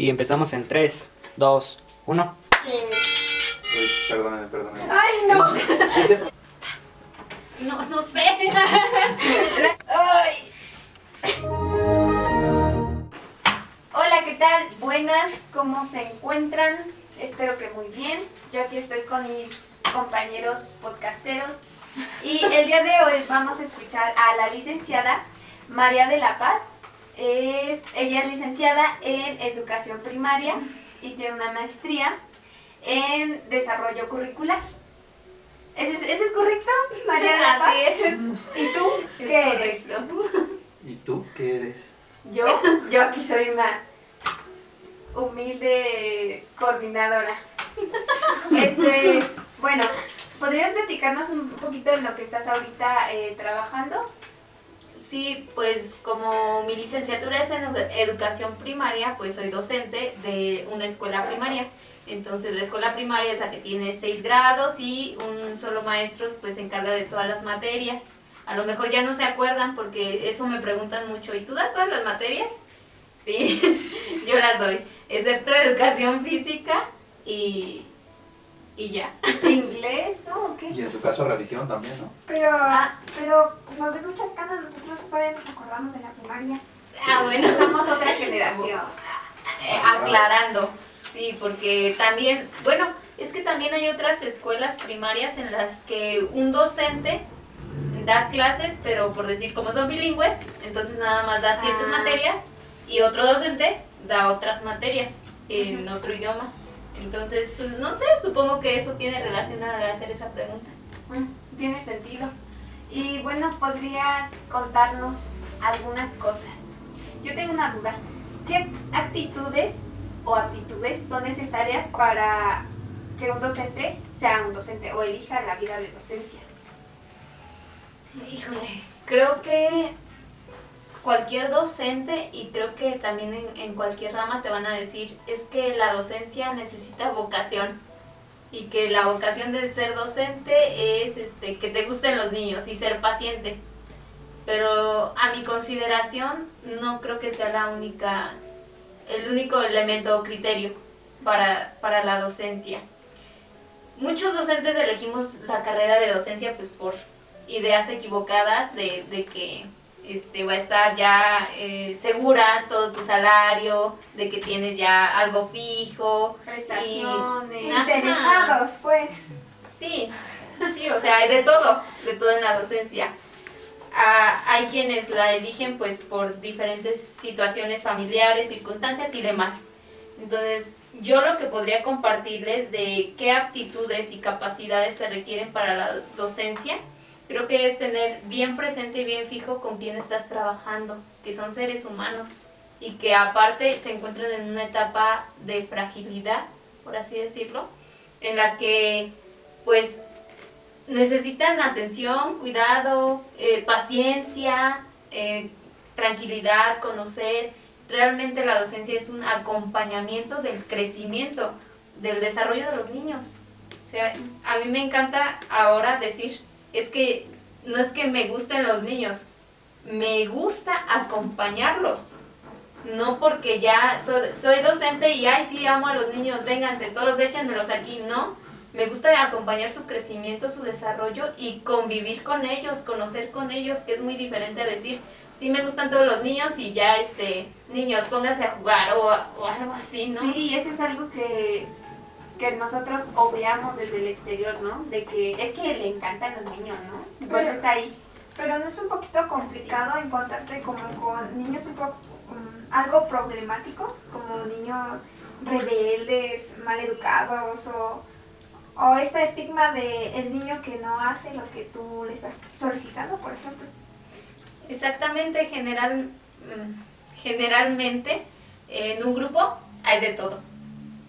Y empezamos en 3, 2, 1. Uy, perdóname. ¡Ay, no! No sé. ¡Ay! Hola, ¿qué tal? Buenas, ¿cómo se encuentran? Espero que muy bien. Yo aquí estoy con mis compañeros podcasteros y el día de hoy vamos a escuchar a la licenciada María de la Paz. Ella es licenciada en educación primaria y tiene una maestría en desarrollo curricular. ¿Ese es correcto, María de la Paz? Así es. ¿Y tú qué eres? Correcto. ¿Y tú qué eres? Yo aquí soy una humilde coordinadora. Bueno, ¿podrías platicarnos un poquito de lo que estás ahorita trabajando? Sí, pues como mi licenciatura es en educación primaria, pues soy docente de una escuela primaria. Entonces la escuela primaria es la que tiene 6 grados y un solo maestro pues se encarga de todas las materias. A lo mejor ya no se acuerdan porque eso me preguntan mucho. ¿Y tú das todas las materias? Sí, yo las doy, excepto educación física y ya. ¿Inglés? ¿No? ¿O qué? Y en su caso religión también, ¿no? Pero como ves muchas canas, nosotros todavía nos acordamos de la primaria. Ah, bueno, Somos otra generación. Aclarando, sí, porque también, bueno, es que también hay otras escuelas primarias en las que un docente da clases, pero por decir, como son bilingües, entonces nada más da ciertas materias y otro docente da otras materias en otro idioma. Entonces, pues no sé, supongo que eso tiene relación al hacer esa pregunta. Tiene sentido. Y bueno, ¿podrías contarnos algunas cosas? Yo tengo una duda. ¿Qué actitudes o aptitudes son necesarias para que un docente sea un docente o elija la vida de docencia? Híjole, creo que cualquier docente, y creo que también en cualquier rama te van a decir, es que la docencia necesita vocación y que la vocación de ser docente es que te gusten los niños y ser paciente. Pero a mi consideración no creo que sea el único elemento o criterio para la docencia. Muchos docentes elegimos la carrera de docencia pues por ideas equivocadas de que va a estar ya segura todo tu salario, de que tienes ya algo fijo. Prestaciones. Interesados, pues. Sí, o sea, hay de todo en la docencia. Hay quienes la eligen pues por diferentes situaciones familiares, circunstancias y demás. Entonces, yo lo que podría compartirles de qué aptitudes y capacidades se requieren para la docencia, creo que es tener bien presente y bien fijo con quién estás trabajando, que son seres humanos y que aparte se encuentran en una etapa de fragilidad, por así decirlo, en la que pues necesitan atención, cuidado, paciencia, tranquilidad, conocer. Realmente la docencia es un acompañamiento del crecimiento, del desarrollo de los niños. O sea, a mí me encanta ahora decir, es que no es que me gusten los niños, me gusta acompañarlos. No porque ya soy docente y ay sí amo a los niños, vénganse todos, échenmelos aquí, no. Me gusta acompañar su crecimiento, su desarrollo y convivir con ellos, conocer con ellos, que es muy diferente a decir, sí me gustan todos los niños y ya niños pónganse a jugar o algo así, ¿no? Sí, eso es algo que nosotros obviamos desde el exterior, ¿no? De que es que le encantan los niños, ¿no? Por eso está ahí. Pero no es un poquito complicado encontrarte como con niños un poco algo problemáticos, como niños rebeldes, maleducados o este estigma de el niño que no hace lo que tú le estás solicitando, por ejemplo. Exactamente, generalmente en un grupo hay de todo.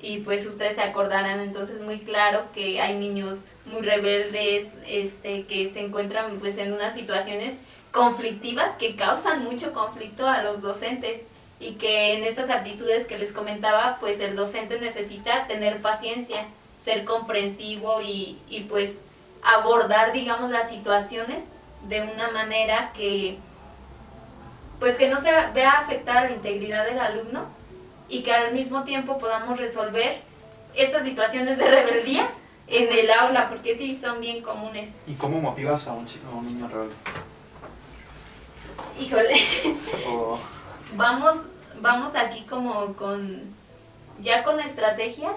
Y pues ustedes se acordarán entonces muy claro que hay niños muy rebeldes, que se encuentran pues en unas situaciones conflictivas que causan mucho conflicto a los docentes y que en estas actitudes que les comentaba pues el docente necesita tener paciencia, ser comprensivo y pues abordar digamos las situaciones de una manera que pues que no se vea afectada la integridad del alumno y que al mismo tiempo podamos resolver estas situaciones de rebeldía en el aula, porque sí, son bien comunes. ¿Y cómo motivas a un niño rebelde? Híjole, O- vamos aquí como ya con estrategias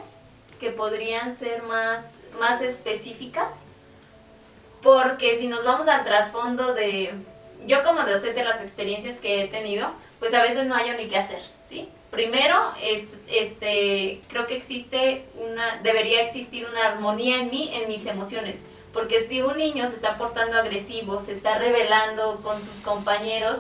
que podrían ser más específicas, porque si nos vamos al trasfondo yo como docente, las experiencias que he tenido, pues a veces no hallo ni qué hacer, ¿sí? Primero, creo que debería existir una armonía en mí, en mis emociones, porque si un niño se está portando agresivo, se está rebelando con sus compañeros,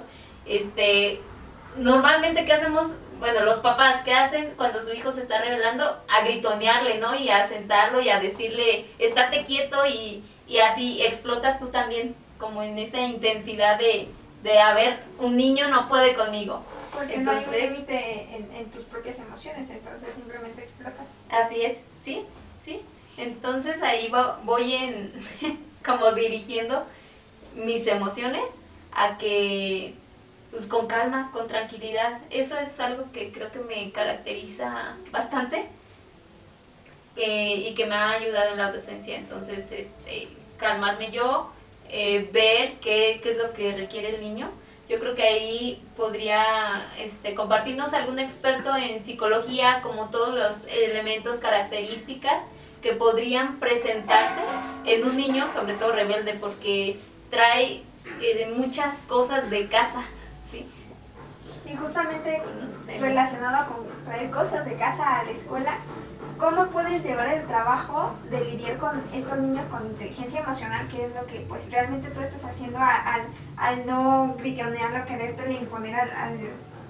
normalmente, ¿qué hacemos? Bueno, los papás, ¿qué hacen cuando su hijo se está rebelando? A gritonearle, ¿no? Y a sentarlo y a decirle, estate quieto, y así explotas tú también, como en esa intensidad de a ver, un niño no puede conmigo. Porque Entonces, no hay un límite en tus propias emociones, entonces simplemente explotas. así es, ¿sí? Entonces ahí voy como dirigiendo mis emociones a que, pues, con calma, con tranquilidad. Eso es algo que creo que me caracteriza bastante y que me ha ayudado en la docencia. Entonces, calmarme yo, ver qué es lo que requiere el niño. Yo creo que ahí podría compartirnos algún experto en psicología, como todos los elementos, características que podrían presentarse en un niño, sobre todo rebelde, porque trae muchas cosas de casa, ¿sí? Y justamente Conocemos. relacionado con traer cosas de casa a la escuela, ¿cómo puedes llevar el trabajo de lidiar con estos niños con inteligencia emocional, que es lo que pues realmente tú estás haciendo al no gritonearlo, quererte imponer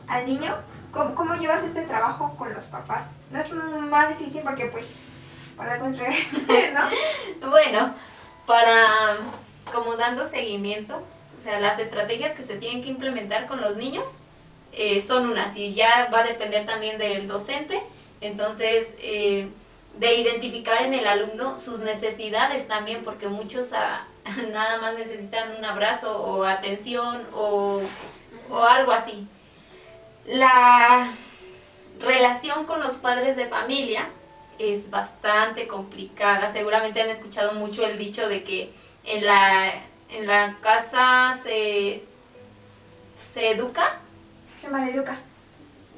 al niño? ¿Cómo llevas este trabajo con los papás? ¿No es más difícil porque pues por algo es rebelde, ¿no? Bueno, como dando seguimiento, o sea, las estrategias que se tienen que implementar con los niños son unas, y ya va a depender también del docente. Entonces, de identificar en el alumno sus necesidades también, porque muchos nada más necesitan un abrazo o atención o algo así. La relación con los padres de familia es bastante complicada. Seguramente han escuchado mucho el dicho de que en la casa se educa. Se maleduca.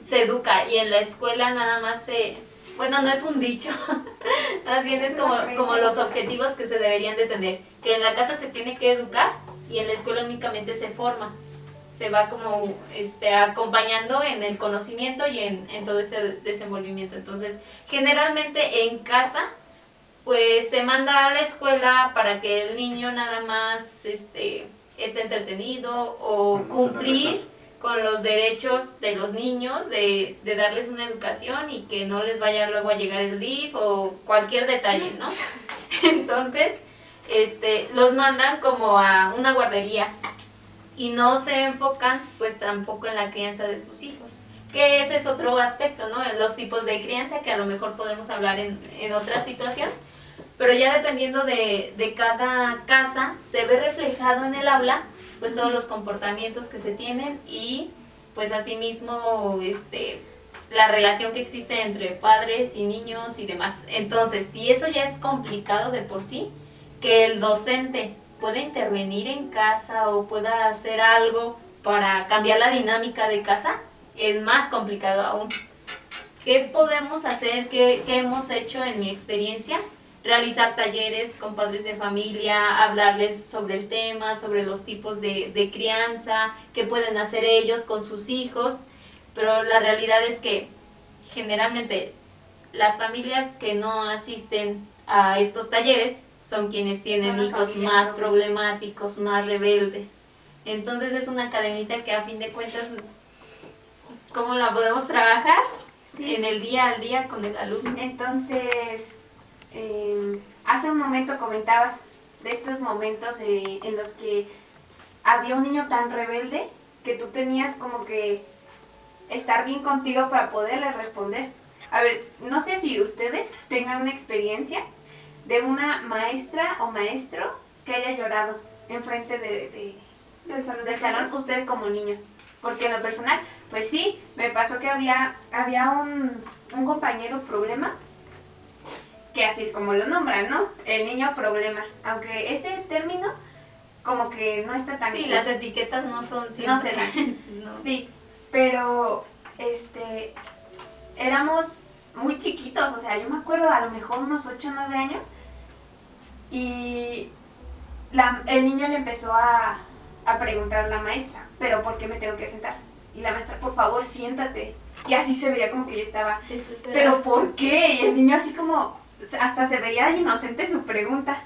Se educa, y en la escuela nada más bueno, no es un dicho, más bien es como los objetivos que se deberían de tener, que en la casa se tiene que educar y en la escuela únicamente se forma, se va como acompañando en el conocimiento y en todo ese desenvolvimiento. Entonces, generalmente en casa pues se manda a la escuela para que el niño nada más esté entretenido o cumplir con los derechos de los niños, de darles una educación y que no les vaya luego a llegar el DIF o cualquier detalle, ¿no? Entonces, los mandan como a una guardería y no se enfocan pues tampoco en la crianza de sus hijos, que ese es otro aspecto, ¿no? Los tipos de crianza, que a lo mejor podemos hablar en otra situación, pero ya dependiendo de cada casa, se ve reflejado en el aula pues todos los comportamientos que se tienen y pues asimismo la relación que existe entre padres y niños y demás. Entonces, si eso ya es complicado de por sí, que el docente pueda intervenir en casa o pueda hacer algo para cambiar la dinámica de casa, es más complicado aún. ¿Qué podemos hacer? ¿Qué hemos hecho en mi experiencia? Realizar talleres con padres de familia, hablarles sobre el tema, sobre los tipos de crianza, qué pueden hacer ellos con sus hijos, pero la realidad es que generalmente las familias que no asisten a estos talleres son quienes tienen hijos más problemáticos, más rebeldes. Entonces es una cadenita que a fin de cuentas, pues, ¿cómo la podemos trabajar? Sí. En el día al día con el alumno. Entonces, hace un momento comentabas de estos momentos en los que había un niño tan rebelde que tú tenías como que estar bien contigo para poderle responder. A ver, no sé si ustedes tengan una experiencia de una maestra o maestro que haya llorado enfrente del salón, ustedes como niños. Porque en lo personal, pues sí, me pasó que había un compañero problema, que así es como lo nombran, ¿no? El niño problema. Aunque ese término como que no está tan... Sí, las etiquetas no son siempre. No se dan. No. Sí, pero éramos muy chiquitos, o sea, yo me acuerdo a lo mejor unos 8 o 9 años y el niño le empezó a preguntar a la maestra, pero ¿por qué me tengo que sentar? Y la maestra, por favor, siéntate. Y así se veía como que yo estaba, ¿pero por qué? Y el niño así como, hasta se veía inocente su pregunta.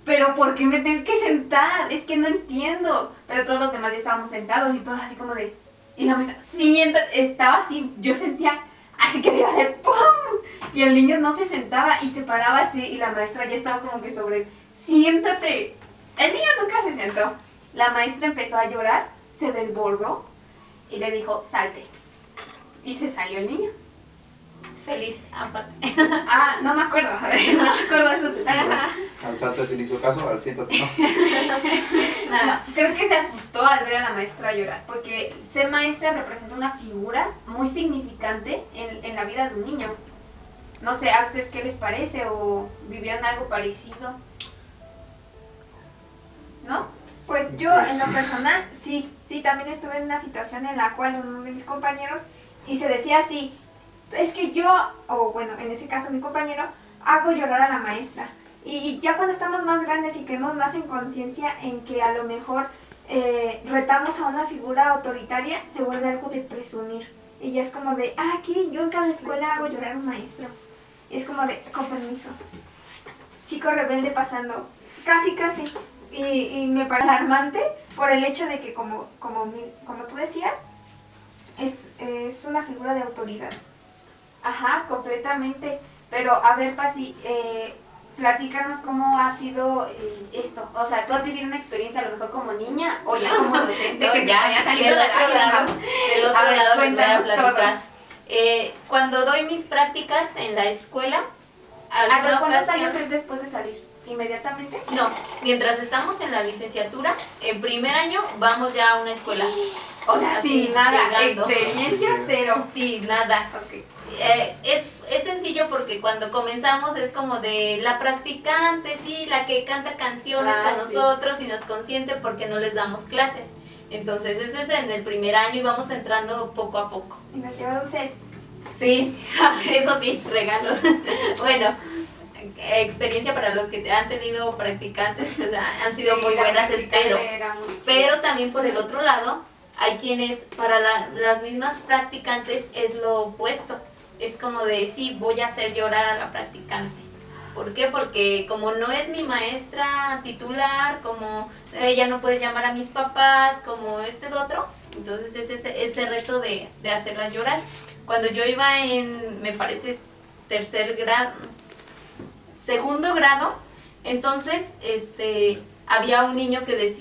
¿Pero por qué me tengo que sentar? Es que no entiendo. Pero todos los demás ya estábamos sentados y todos así como de... Y la maestra, siéntate, estaba así, yo sentía, así que le iba a hacer ¡pum! Y el niño no se sentaba y se paraba así y la maestra ya estaba como que sobre él, siéntate. El niño nunca se sentó. La maestra empezó a llorar, se desbordó y le dijo, salte. Y se salió el niño. Feliz, aparte. Ah, no me acuerdo, no me acuerdo de esos detalles. Al salte sí le hizo caso, al siéntate no. Nada, creo que se asustó al ver a la maestra llorar, porque ser maestra representa una figura muy significante en la vida de un niño. No sé, ¿a ustedes qué les parece o vivieron algo parecido? ¿No? Pues yo en lo personal, sí, también estuve en una situación en la cual uno de mis compañeros, y se decía así, es que yo, o bueno, en ese caso mi compañero, hago llorar a la maestra. Y ya cuando estamos más grandes y quedamos más en conciencia en que a lo mejor retamos a una figura autoritaria, se vuelve algo de presumir. Y ya es como de, aquí yo en cada escuela hago llorar a un maestro. Y es como de, con permiso. Chico rebelde pasando, casi. Y me parece alarmante por el hecho de que, como tú decías, es una figura de autoridad. Ajá, completamente. Pero a ver, Pasi, platícanos cómo ha sido esto. O sea, tú has vivido una experiencia a lo mejor como niña o ya como docente, No, que ya, se haya salido del de otro lado. Del otro A ver, lado les voy a cuéntanos platicar. Cuando doy mis prácticas en la escuela, ¿A los alguna cuántos ocasión... años es después de salir? ¿Inmediatamente? No, mientras estamos en la licenciatura, en primer año vamos ya a una escuela. O sea, Así, sin nada, llegando. experiencia cero. Sí, nada. Ok. Es sencillo porque cuando comenzamos es como de la practicante, sí, la que canta canciones con sí. nosotros y nos consiente porque no les damos clase. Entonces eso es en el primer año y vamos entrando poco a poco. Y nos lleva dulces. Sí, eso sí, regalos. Bueno, experiencia para los que han tenido practicantes, o sea, han sido Sí, muy la buenas, practicante espero. era muy chida. Pero también por el otro lado, hay quienes, para las mismas practicantes es lo opuesto. Es como de, sí, voy a hacer llorar a la practicante. ¿Por qué? Porque como no es mi maestra titular, como ella no puede llamar a mis papás, como el otro, entonces es ese reto de hacerlas llorar. Cuando yo iba en, me parece, segundo grado, entonces había un niño que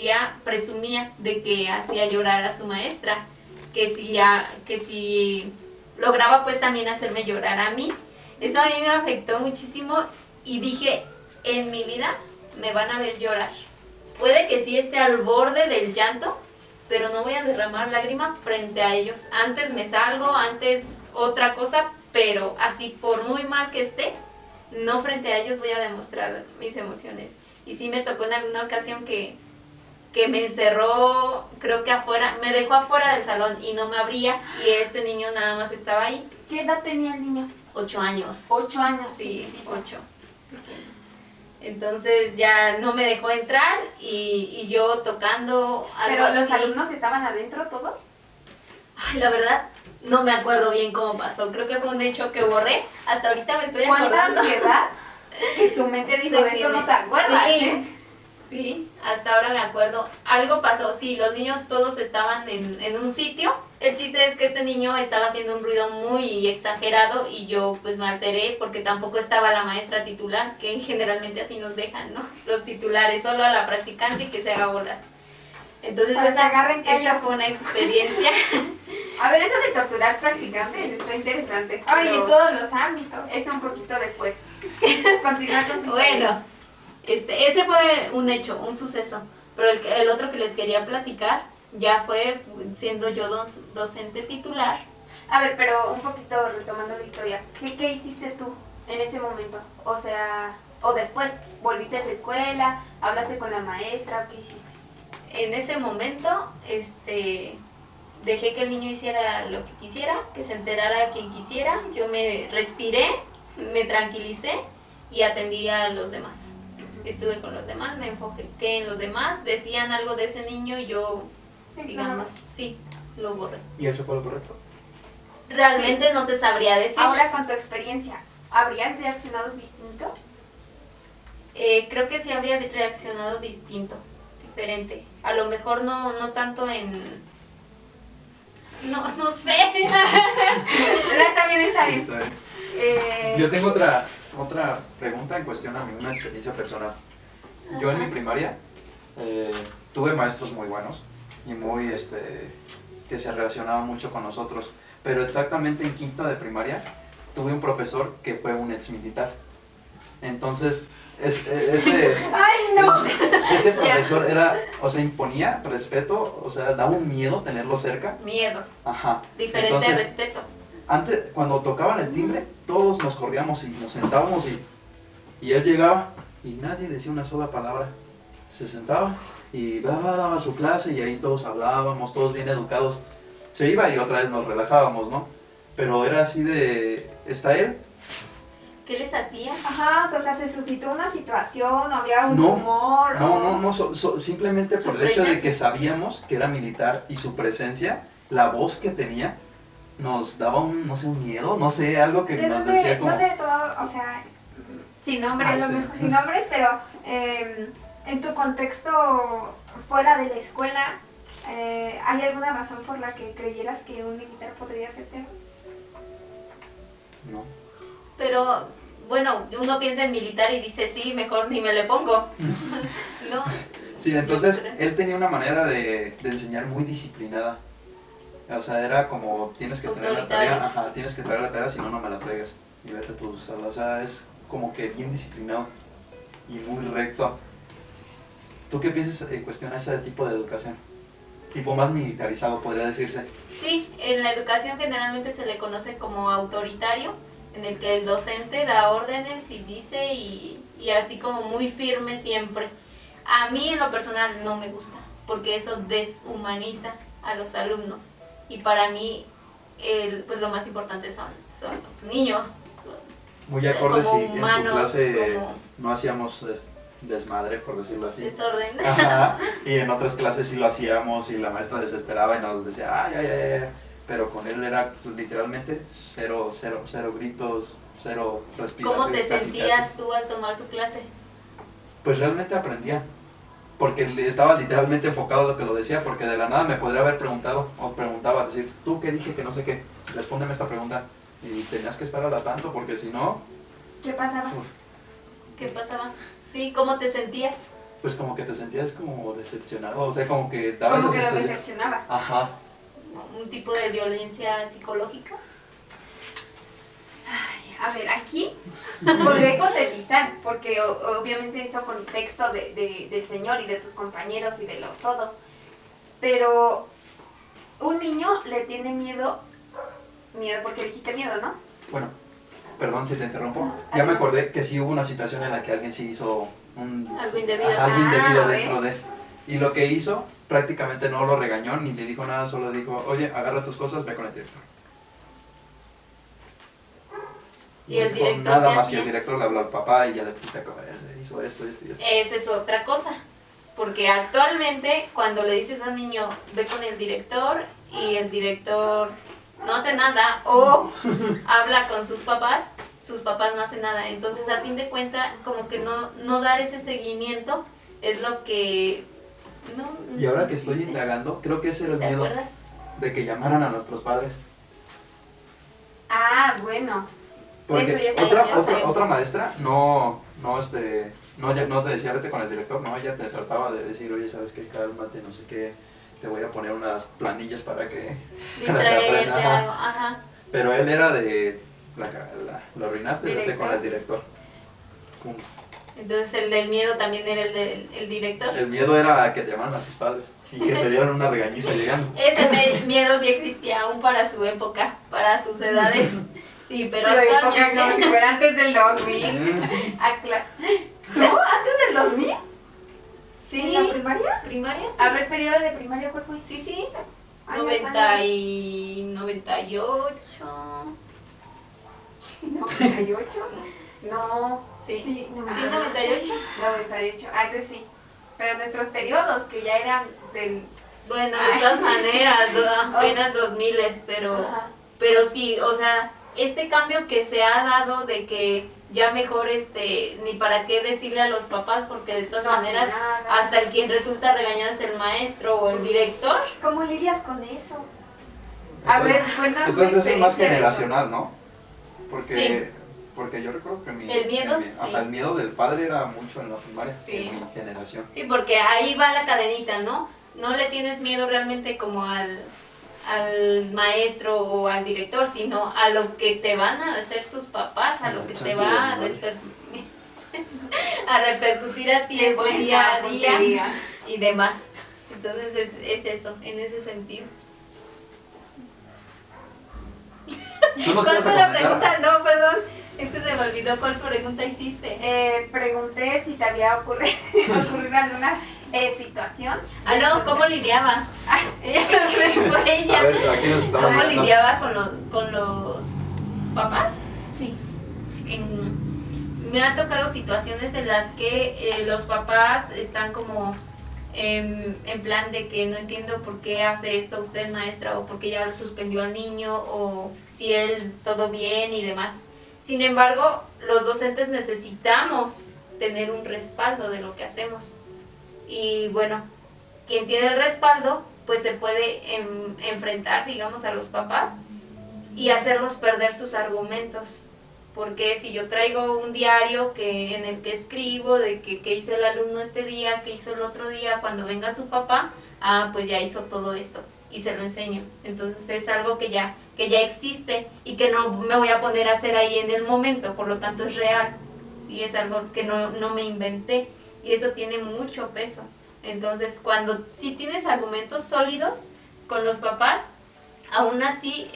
presumía de que hacía llorar a su maestra, que si lograba pues también hacerme llorar a mí. Eso a mí me afectó muchísimo y dije, en mi vida me van a ver llorar. Puede que sí esté al borde del llanto, pero no voy a derramar lágrima frente a ellos. Antes me salgo, antes otra cosa, pero así por muy mal que esté, no frente a ellos voy a demostrar mis emociones. Y sí me tocó en alguna ocasión que me encerró, creo que afuera, me dejó afuera del salón y no me abría y este niño nada más estaba ahí. ¿Qué edad tenía el niño? 8 años. 8 años, Sí, chiquitito. 8. Entonces ya no me dejó entrar y yo tocando algo ¿Pero los así. alumnos estaban adentro todos? Ay, la verdad, no me acuerdo bien cómo pasó. Creo que fue un hecho que borré. Hasta ahorita me estoy ¿Cuánta acordando. ansiedad que tu mente dijo de eso no te acuerdas? Sí, sí, hasta ahora me acuerdo. Algo pasó, sí, los niños todos estaban en un sitio. El chiste es que este niño estaba haciendo un ruido muy exagerado y yo pues me alteré porque tampoco estaba la maestra titular, que generalmente así nos dejan, ¿no? Los titulares, solo a la practicante y que se haga bolas. Entonces Para que agarren callo. esa fue una experiencia. A ver, eso de torturar practicantes está interesante. Ay, pero en todos los ámbitos. es un poquito después. Continúa con tu Bueno, ese fue un hecho, un suceso. Pero el otro que les quería platicar Ya fue siendo yo docente titular. A ver, pero un poquito retomando la historia. ¿Qué hiciste tú en ese momento? O sea, o después, ¿volviste a esa escuela? ¿Hablaste con la maestra? ¿Qué hiciste? En ese momento, dejé que el niño hiciera lo que quisiera, que se enterara quien quisiera. Yo me respiré, me tranquilicé y atendí a los demás. Estuve con los demás, me enfoqué en los demás, decían algo de ese niño y yo, digamos, sí, lo borré. ¿Y eso fue lo correcto? Realmente no te sabría decir. Ahora, con tu experiencia, ¿habrías reaccionado distinto? Creo que sí habría reaccionado distinto, diferente. A lo mejor no tanto en... No sé. Está bien, está bien. Está bien. Yo tengo otra pregunta en cuestión a mí, una experiencia personal. Yo en mi primaria tuve maestros muy buenos y muy, que se relacionaban mucho con nosotros, pero exactamente en quinta de primaria tuve un profesor que fue un ex militar. Entonces, ¡Ay, no! ese profesor era, o sea, imponía respeto, o sea, daba un miedo tenerlo cerca. Miedo. Ajá. Diferente Entonces, respeto. antes, cuando tocaban el timbre, todos nos corríamos y nos sentábamos y él llegaba y nadie decía una sola palabra. Se sentaba y daba su clase y ahí todos hablábamos, todos bien educados. Se iba y otra vez nos relajábamos, ¿no? Pero era así de, ¿está él? ¿Qué les hacía? Ajá, o sea, se suscitó una situación, o había un No, rumor. No, simplemente Su por el hecho de presencia. que sabíamos que era militar y su presencia, la voz que tenía, nos daba un, no sé, un miedo, no sé, algo que ¿De nos dónde, decía como... dónde todo, o sea, Sin nombre. a lo sí. mejor sin nombres, pero en tu contexto fuera de la escuela, ¿hay alguna razón por la que creyeras que un militar podría hacerte? No. Pero, bueno, uno piensa en militar y dice, sí, mejor ni me le pongo. ¿No? Sí, entonces Yo creo. él tenía una manera de enseñar muy disciplinada. O sea, era como, tienes que traer la tarea, Autoritario. ajá, tienes que traer la tarea, si no, no me la traigas. Y vete a tu sala. O sea, es como que bien disciplinado y muy recto. ¿Tú qué piensas en cuestión a ese tipo de educación? Tipo más militarizado, podría decirse. Sí, en la educación generalmente se le conoce como autoritario, en el que el docente da órdenes y dice y así como muy firme siempre. A mí en lo personal no me gusta, porque eso deshumaniza a los alumnos. Y para mí, pues lo más importante son los niños. Muy acorde como si en su humanos, clase como no hacíamos desmadre, por decirlo así. desorden. Ajá, y en otras clases sí lo hacíamos y la maestra desesperaba y nos decía, ay, ay, ay, ay. Pero con él era literalmente cero gritos, cero respiración. ¿Cómo te casi, sentías casi. tú al tomar su clase? Pues realmente aprendía, porque le estaba literalmente enfocado a lo que lo decía, porque de la nada me podría haber preguntado, o preguntaba, decir, ¿tú qué dije que no sé qué? Respóndeme esta pregunta. Y tenías que estar al tanto, porque si no, ¿Qué pasaba? uf, ¿Qué pasaba? Sí, ¿cómo te sentías? pues como que te sentías como decepcionado, o sea, como que daba Como esa que lo sensación. decepcionabas. Ajá. ¿Un tipo de violencia psicológica? A ver, aquí podría hipotetizar, porque obviamente hizo contexto del señor y de tus compañeros y de lo todo. Pero un niño le tiene miedo porque dijiste miedo, ¿no? Bueno, perdón si te interrumpo. Ya me acordé que sí hubo una situación en la que alguien sí hizo Algo indebido. algo indebido Ah, dentro de... Y lo que hizo, prácticamente no lo regañó ni le dijo nada, solo dijo, oye, agarra tus cosas, ve con el director. ¿Y el No dijo director nada qué más y el hacía? director le habló al papá y ya le explica cómo hizo esto y esto. Esa es otra cosa. Porque actualmente cuando le dices a un niño, ve con el director y el director no hace nada o habla con sus papás no hacen nada. Entonces, a fin de cuentas, como que no dar ese seguimiento es lo que... No, Y ahora que no estoy existe. indagando, creo que ese era el ¿Te miedo acuerdas? de que llamaran a nuestros padres. Ah, bueno. Porque Eso ya sé, yo sé. otra maestra no te decía vete con el director, no, ella te trataba de decir, oye, ¿sabes qué? Cálmate, no sé qué, te voy a poner unas planillas para que Distraerte, Ajá. algo, ajá. Pero él era de, lo arruinaste, vete Director. con el director. Pum. Entonces el del miedo también era el director. El miedo era que te llamaran a tus padres y que te dieran una regañiza llegando. Ese miedo sí existía aún para su época, para sus edades. Sí, pero Su época como si actualmente... fuera antes del 2000. ¿No? ¿Antes del 2000? Sí, ¿En la primaria? primaria, sí. A ver, periodo de primaria, ¿cuál fue? Sí, sí, Años, 90 y 98. ¿98? No. Sí, Sí, no, sí, 98. 98. Ah, entonces sí. Pero nuestros periodos, que ya eran del... Bueno, de todas maneras, apenas 2000, pero, Ajá. pero sí, o sea, este cambio que se ha dado de que ya mejor ni para qué decirle a los papás, porque de todas No hace maneras nada. hasta el quien resulta regañado es el maestro o el director. ¿Cómo lidias con eso? A ver, cuéntanos. Entonces eso es más experiencia de eso. generacional, ¿no? Porque, Sí. porque yo recuerdo que El miedo, sí. el miedo del padre era mucho en la primaria, Sí. en mi generación. Sí, porque ahí va la cadenita, ¿no? No le tienes miedo realmente como al maestro o al director, sino a lo que te van a hacer tus papás, a lo que te va a repercutir a ti en tu día a día Puntería. y demás. Entonces es eso, en ese sentido. ¿Tú nos ¿Cuál ibas fue a la comentar? pregunta? No, perdón, es que se me olvidó cuál pregunta hiciste. Pregunté si te había ocurrido alguna situación. Ah, no, ¿cómo lidiaba? Ella fue ella. A ver, aquí nos estamos ¿Cómo hablando. lidiaba con los papás? Sí. Me han tocado situaciones en las que los papás están como en plan de que no entiendo por qué hace esto usted, maestra, o por qué ya suspendió al niño, o si él todo bien y demás. Sin embargo, los docentes necesitamos tener un respaldo de lo que hacemos. Y bueno, quien tiene el respaldo, pues se puede enfrentar, digamos, a los papás y hacerlos perder sus argumentos. Porque si yo traigo un diario en el que escribo de qué hizo el alumno este día, qué hizo el otro día, cuando venga su papá, pues ya hizo todo esto y se lo enseño. Entonces es algo que ya existe y que no me voy a poner a hacer ahí en el momento, por lo tanto es real. ¿Sí? Es algo que no me inventé y eso tiene mucho peso. Entonces si tienes argumentos sólidos con los papás, aún así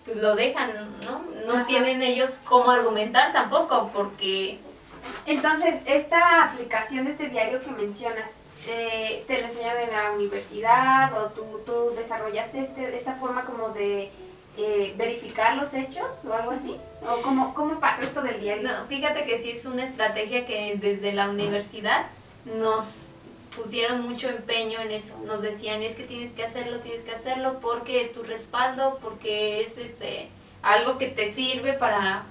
pues lo dejan, ¿no? No Ajá. tienen ellos cómo argumentar tampoco, porque Entonces, esta aplicación, este diario que mencionas, ¿te lo enseñaron en la universidad o tú desarrollaste esta forma como de verificar los hechos o algo así? ¿O cómo pasó esto del diario? no, fíjate que sí es una estrategia que desde la universidad nos pusieron mucho empeño en eso. Nos decían, es que tienes que hacerlo porque es tu respaldo, porque es algo que te sirve para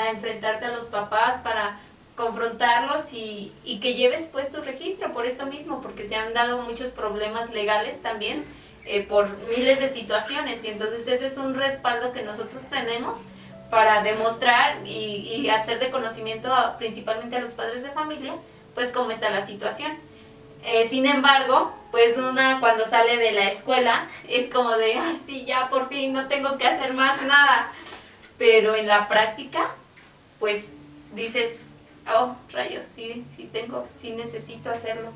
enfrentarte a los papás, para confrontarlos y que lleves pues tu registro por esto mismo, porque se han dado muchos problemas legales también por miles de situaciones, y entonces ese es un respaldo que nosotros tenemos para demostrar y hacer de conocimiento principalmente a los padres de familia pues cómo está la situación. Sin embargo, pues cuando sale de la escuela es como de, ay sí, ya por fin no tengo que hacer más nada, pero en la práctica pues dices, oh rayos, sí necesito hacerlo.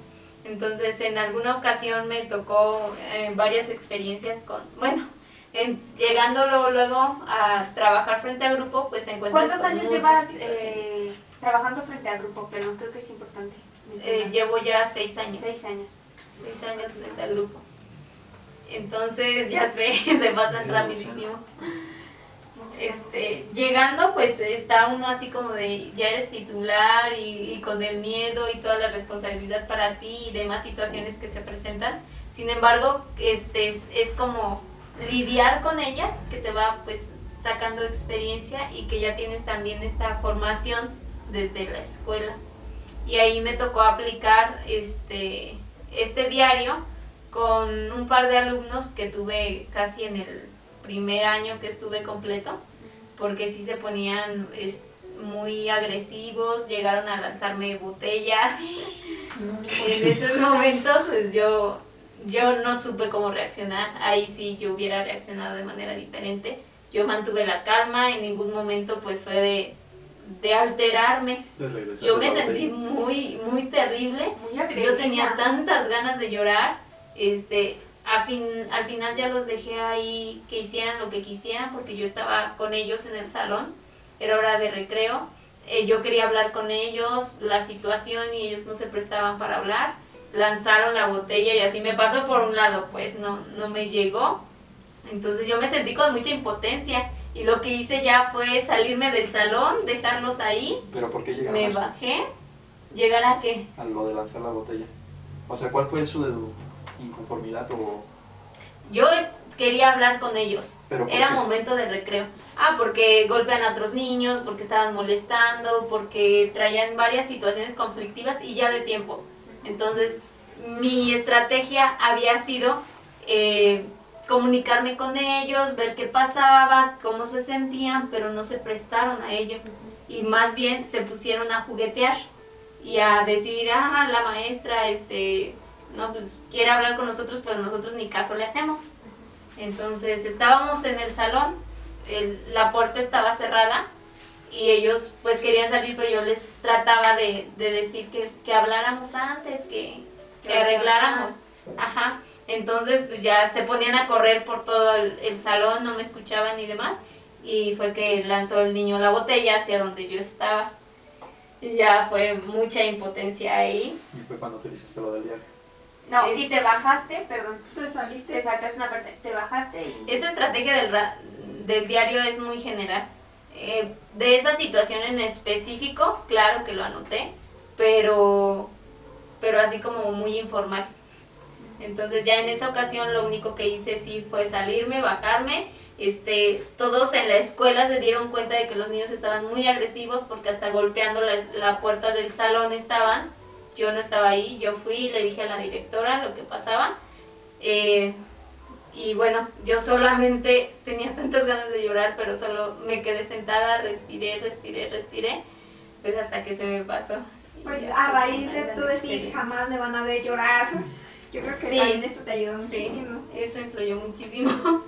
Entonces en alguna ocasión me tocó varias experiencias llegando luego a trabajar frente a grupo, pues te encuentras ¿Cuántos con años muchas llevas situaciones. trabajando frente al grupo? Pero creo que es importante mencionar. Llevo ya 6 años. 6 años. 6 años frente al grupo. Entonces ya sé, se pasan rapidísimo. Llegando pues está uno así como de ya eres titular y con el miedo y toda la responsabilidad para ti y demás situaciones que se presentan. Sin embargo, es como lidiar con ellas, que te va pues sacando experiencia y que ya tienes también esta formación desde la escuela. Y ahí me tocó aplicar este diario con un par de alumnos que tuve casi en el primer año que estuve completo, porque sí se ponían muy agresivos, llegaron a lanzarme botellas. En esos momentos pues yo no supe cómo reaccionar. Ahí sí yo hubiera reaccionado de manera diferente. Yo mantuve la calma, en ningún momento pues fue de alterarme. De regresar Yo de me la sentí botella. muy terrible. Muy Yo agresiva. tenía tantas ganas de llorar. Al final ya los dejé ahí que hicieran lo que quisieran porque yo estaba con ellos en el salón. Era hora de recreo. Yo quería hablar con ellos, la situación, y ellos no se prestaban para hablar. Lanzaron la botella y así me pasó por un lado, pues no me llegó. Entonces yo me sentí con mucha impotencia y lo que hice ya fue salirme del salón, dejarlos ahí, ¿Pero por qué llegaron me a eso? bajé. ¿Llegar a qué? A lo de lanzar la botella. O sea, ¿cuál fue su inconformidad o...? Yo quería hablar con ellos. ¿Pero por Era qué? momento de recreo. Porque golpean a otros niños, porque estaban molestando, porque traían varias situaciones conflictivas y ya de tiempo. Entonces, mi estrategia había sido comunicarme con ellos, ver qué pasaba, cómo se sentían, pero no se prestaron a ello. Y más bien se pusieron a juguetear y a decir, la maestra, no, pues quiere hablar con nosotros, pero nosotros ni caso le hacemos. Entonces estábamos en el salón, la puerta estaba cerrada y ellos pues querían salir, pero yo les trataba de decir que habláramos antes, que arregláramos. Ajá. Entonces pues ya se ponían a correr por todo el salón, no me escuchaban ni demás, y fue que lanzó el niño la botella hacia donde yo estaba. Y ya fue mucha impotencia ahí. Y fue cuando te hiciste lo del diario. No, y te bajaste, perdón. Tú saliste. Te saltaste una parte, te bajaste y... Esa estrategia del diario es muy general. De esa situación en específico, claro que lo anoté, pero así como muy informal. Entonces ya en esa ocasión lo único que hice sí fue salirme, bajarme. Todos en la escuela se dieron cuenta de que los niños estaban muy agresivos porque hasta golpeando la puerta del salón estaban. Yo no estaba ahí, yo fui y le dije a la directora lo que pasaba. Y bueno, yo solamente tenía tantas ganas de llorar, pero solo me quedé sentada, respiré, pues hasta que se me pasó. Pues Y a ya, raíz fue de una tú gran decir experiencia. jamás me van a ver llorar, yo creo que Sí. también eso te ayudó Sí, muchísimo. eso influyó muchísimo.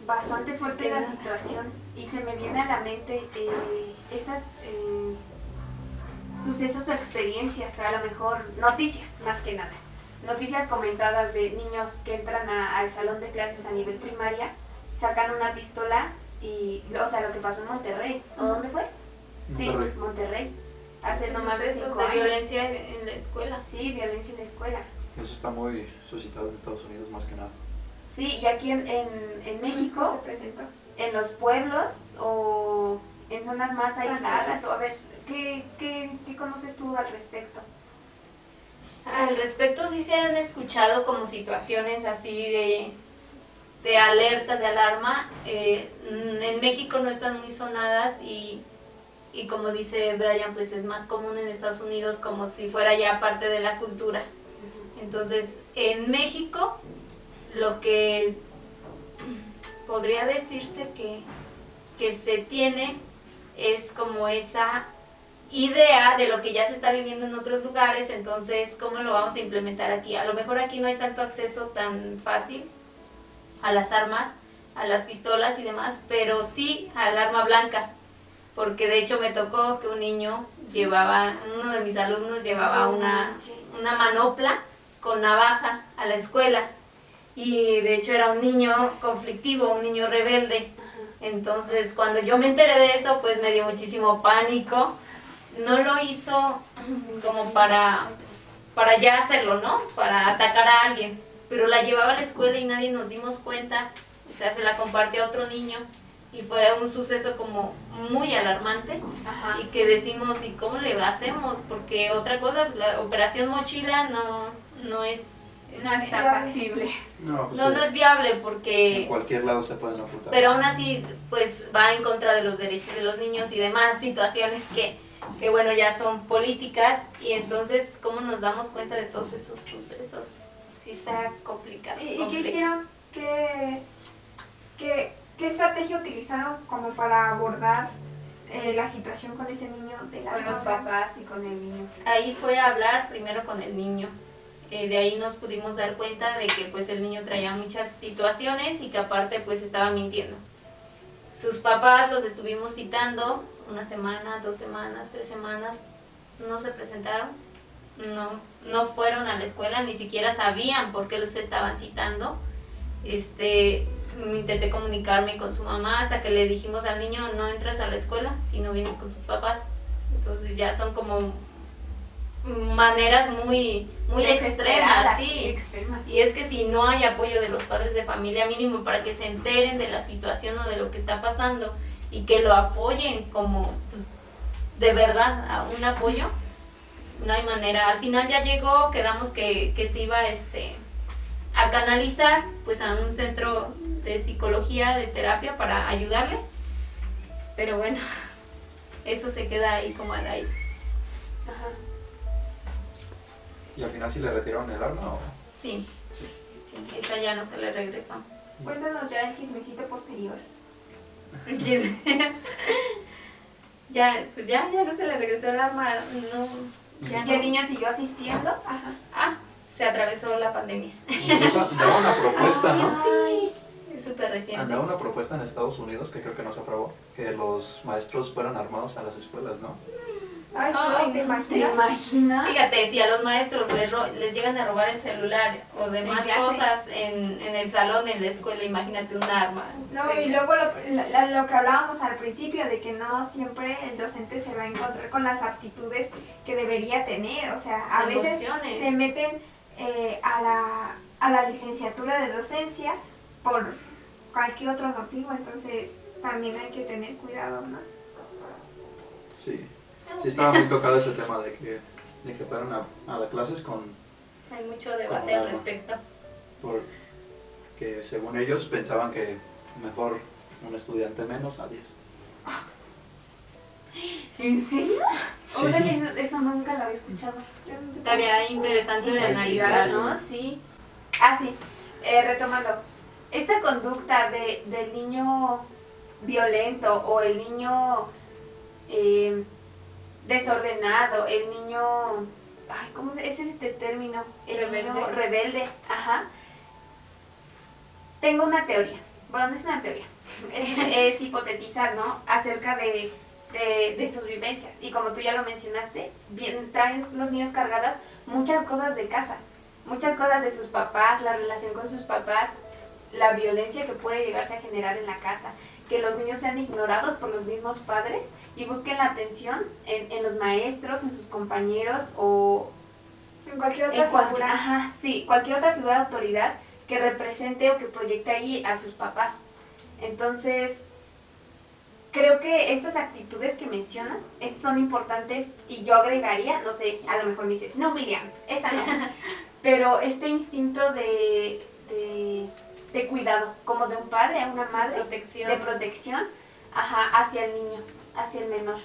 Bastante fuerte la situación y se me viene a la mente estas sucesos o experiencias, a lo mejor noticias más que nada, noticias comentadas de niños que entran al salón de clases a nivel primaria, sacan una pistola y, o sea, lo que pasó en Monterrey, ¿o dónde fue? Monterrey. Sí, Monterrey, hace no más de Sucesos 5 de años. violencia en la escuela. Sí, violencia en la escuela. Eso está muy suscitado en Estados Unidos más que nada. Sí, y aquí en México, se presentó. en los pueblos o en zonas más Rancheras. aisladas, o a ver, ¿qué conoces tú al respecto? Al respecto sí se han escuchado como situaciones así de alerta, de alarma. En México no están muy sonadas y como dice Brian, pues es más común en Estados Unidos como si fuera ya parte de la cultura. Entonces, en México lo que podría decirse que se tiene es como esa idea de lo que ya se está viviendo en otros lugares, entonces ¿cómo lo vamos a implementar aquí? A lo mejor aquí no hay tanto acceso tan fácil a las armas, a las pistolas y demás, pero sí al arma blanca, porque de hecho me tocó que un niño uno de mis alumnos llevaba una manopla con navaja a la escuela, y de hecho era un niño conflictivo, un niño rebelde. Entonces cuando yo me enteré de eso, pues me dio muchísimo pánico. No lo hizo como para ya hacerlo, ¿no? Para atacar a alguien, pero la llevaba a la escuela y nadie nos dimos cuenta. O sea, se la compartió a otro niño y fue un suceso como muy alarmante. Ajá. Y que decimos, ¿y cómo le hacemos? Porque otra cosa, la operación mochila no es No está factible. No, pues no es viable porque... en cualquier lado se pueden ocultar. Pero aún así, pues va en contra de los derechos de los niños y demás situaciones que bueno, ya son políticas. Y entonces, ¿cómo nos damos cuenta de todos esos sucesos? Sí está complicado. ¿Y qué hicieron? ¿Qué estrategia utilizaron como para abordar la situación con ese niño de la Con los arma blanca? papás y con el niño. Ahí fue a hablar primero con el niño. De ahí nos pudimos dar cuenta de que pues el niño traía muchas situaciones y que aparte pues estaba mintiendo. sus papás los estuvimos citando 1 semana, 2 semanas, 3 semanas, no se presentaron, no fueron a la escuela, ni siquiera sabían por qué los estaban citando. Intenté comunicarme con su mamá hasta que le dijimos al niño, no entras a la escuela si no vienes con tus papás. Entonces ya son como maneras muy extremas, sí. Extremas. Y es que si no hay apoyo de los padres de familia, mínimo para que se enteren de la situación o de lo que está pasando y que lo apoyen como pues, de verdad a un apoyo, no hay manera. Al final ya llegó, quedamos que se iba a canalizar pues a un centro de psicología, de terapia para ayudarle, pero bueno, eso se queda ahí como al aire. Ajá. ¿Y al final sí le retiraron el arma o...? Sí, Sí. sí, esa ya no se le regresó. Cuéntanos ya el chismecito posterior. Pues ya no se le regresó el arma, no, ya ¿Y el no. niño siguió asistiendo? Ajá. Se atravesó la pandemia. Incluso andaba una propuesta, ¿no? Ay, es súper reciente. Andaba una propuesta en Estados Unidos que creo que no se aprobó, que los maestros fueran armados a las escuelas, ¿no? Ay, Ay, no, ¿te no, ¿Te imaginas? imaginas? Fíjate, si a los maestros les llegan a robar el celular o demás En clase. cosas en el salón, en la escuela, imagínate un arma. No, Sí. y luego lo que hablábamos al principio, de que no siempre el docente se va a encontrar con las aptitudes que debería tener. O sea, a Sus veces emociones. se meten a la licenciatura de docencia por cualquier otro motivo, entonces también hay que tener cuidado, ¿no? Sí. Sí estaba muy tocado ese tema de que fueran a las clases Hay mucho debate Con al arma. respecto. porque según ellos pensaban que mejor un estudiante menos a 10. ¿En serio? Sí. Órale, eso nunca lo había escuchado. Estaría interesante de Investigar, analizar, ¿no? Sí. Ah, sí. Retomando. Esta conducta del niño violento o el niño desordenado, el niño... Ay, ¿cómo es este término? El Rebelde. niño rebelde. Ajá. Tengo una teoría. Bueno, no es una teoría. Es hipotetizar, ¿no? Acerca de sus vivencias. Y como tú ya lo mencionaste, traen los niños cargadas muchas cosas de casa, muchas cosas de sus papás, la relación con sus papás, la violencia que puede llegarse a generar en la casa, que los niños sean ignorados por los mismos padres y busquen la atención en los maestros, en sus compañeros o En cualquier en otra figura. ajá, sí, cualquier otra figura de autoridad que represente o que proyecte ahí a sus papás. Entonces, creo que estas actitudes que mencionan son importantes y yo agregaría, no sé, a lo mejor me dices, no, Miriam, esa no, pero este instinto de cuidado, como de un padre a una madre, Protección. de protección, ajá, hacia el niño, hacia el menor,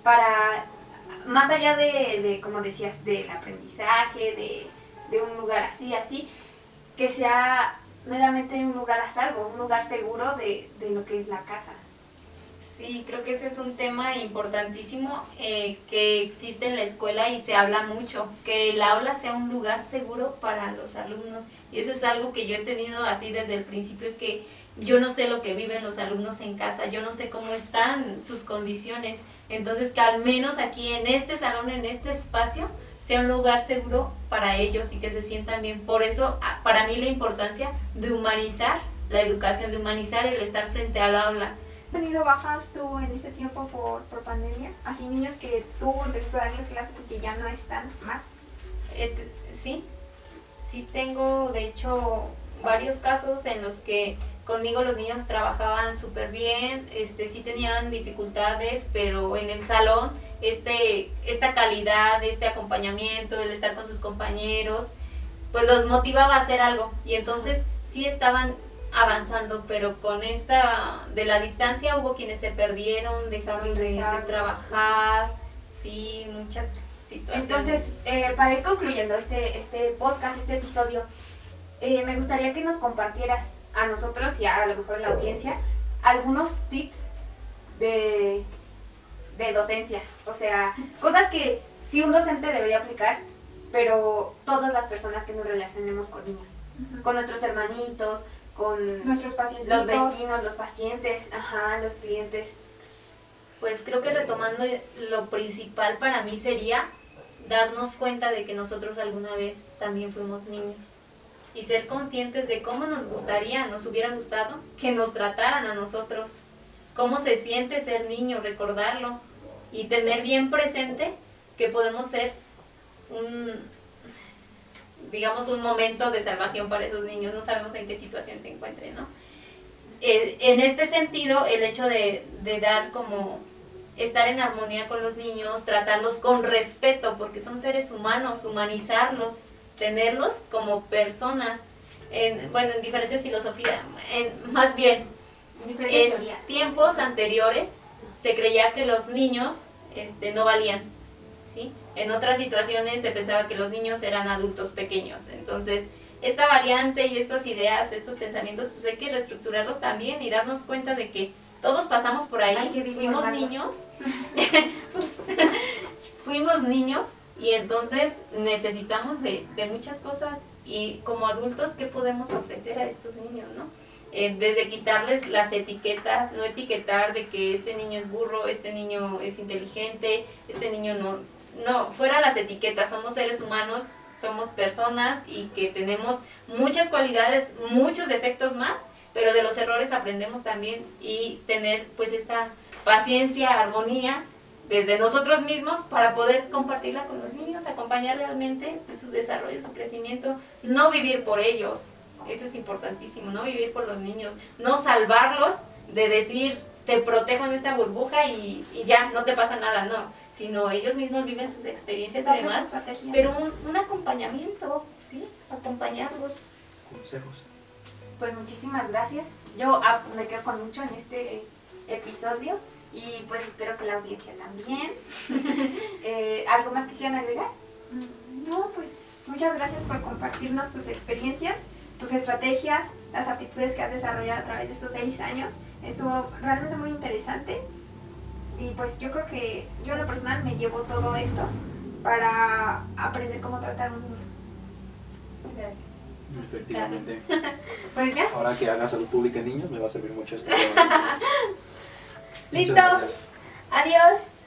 para, más allá de como decías, del aprendizaje, de un lugar así, que sea meramente un lugar a salvo, un lugar seguro de lo que es la casa. Sí, creo que ese es un tema importantísimo que existe en la escuela y se habla mucho, que el aula sea un lugar seguro para los alumnos. Y eso es algo que yo he tenido así desde el principio, es que yo no sé lo que viven los alumnos en casa, yo no sé cómo están sus condiciones. Entonces, que al menos aquí en este salón, en este espacio, sea un lugar seguro para ellos y que se sientan bien. Por eso, para mí la importancia de humanizar la educación, de humanizar el estar frente al aula. ¿Has tenido bajas tú en ese tiempo por pandemia? Así niños que tú empezaste a darle clases y que ya no están más. Sí tengo de hecho varios casos en los que conmigo los niños trabajaban súper bien, sí tenían dificultades, pero en el salón esta calidad, este acompañamiento, el estar con sus compañeros, pues los motivaba a hacer algo y entonces sí estaban avanzando, pero con esta de la distancia hubo quienes se perdieron, dejaron de trabajar, sí, muchas situaciones. Entonces, para ir concluyendo este podcast, este episodio, me gustaría que nos compartieras a nosotros y a lo mejor a la audiencia algunos tips de docencia. O sea, cosas que sí un docente debería aplicar, pero todas las personas que nos relacionemos con niños, con nuestros hermanitos, con Nuestros pacientes. los vecinos, los pacientes, ajá, los clientes. Pues creo que retomando, lo principal para mí sería darnos cuenta de que nosotros alguna vez también fuimos niños y ser conscientes de cómo nos gustaría, nos hubiera gustado que nos trataran a nosotros, cómo se siente ser niño, recordarlo y tener bien presente que podemos ser digamos, un momento de salvación para esos niños. No sabemos en qué situación se encuentren, ¿no? En este sentido, el hecho de dar como estar en armonía con los niños, tratarlos con respeto, porque son seres humanos, humanizarlos, tenerlos como personas, en diferentes filosofías, más bien, Diferentes en teorías. tiempos anteriores se creía que los niños no valían, ¿sí? En otras situaciones se pensaba que los niños eran adultos pequeños. Entonces, esta variante y estas ideas, estos pensamientos, pues hay que reestructurarlos también y darnos cuenta de que todos pasamos por ahí, Hay que fuimos disformarlos. niños, fuimos niños y entonces necesitamos de muchas cosas y como adultos, ¿qué podemos ofrecer a estos niños, no? Desde quitarles las etiquetas, no etiquetar de que este niño es burro, este niño es inteligente, este niño no, fuera las etiquetas, somos seres humanos, somos personas y que tenemos muchas cualidades, muchos defectos más, pero de los errores aprendemos también y tener pues esta paciencia, armonía desde nosotros mismos para poder compartirla con los niños, acompañar realmente pues, su desarrollo, su crecimiento, no vivir por ellos. Eso es importantísimo, no vivir por los niños, no salvarlos de decir, te protejo en esta burbuja y ya, no te pasa nada, no, sino ellos mismos viven sus experiencias y Darles demás, estrategias. pero un acompañamiento, ¿sí? Acompañarlos. Consejos. Pues muchísimas gracias. Yo me quedo con mucho en este episodio y pues espero que la audiencia también. ¿Algo más que quieran agregar? No, pues muchas gracias por compartirnos tus experiencias, tus estrategias, las aptitudes que has desarrollado a través de estos 6 años. Estuvo realmente muy interesante y pues yo creo que yo en lo personal me llevo todo esto para aprender cómo tratar a un niño. Gracias. Efectivamente. Pues ya. Ahora que haga salud pública en niños me va a servir mucho esto. Listo. Muchas gracias. Adiós.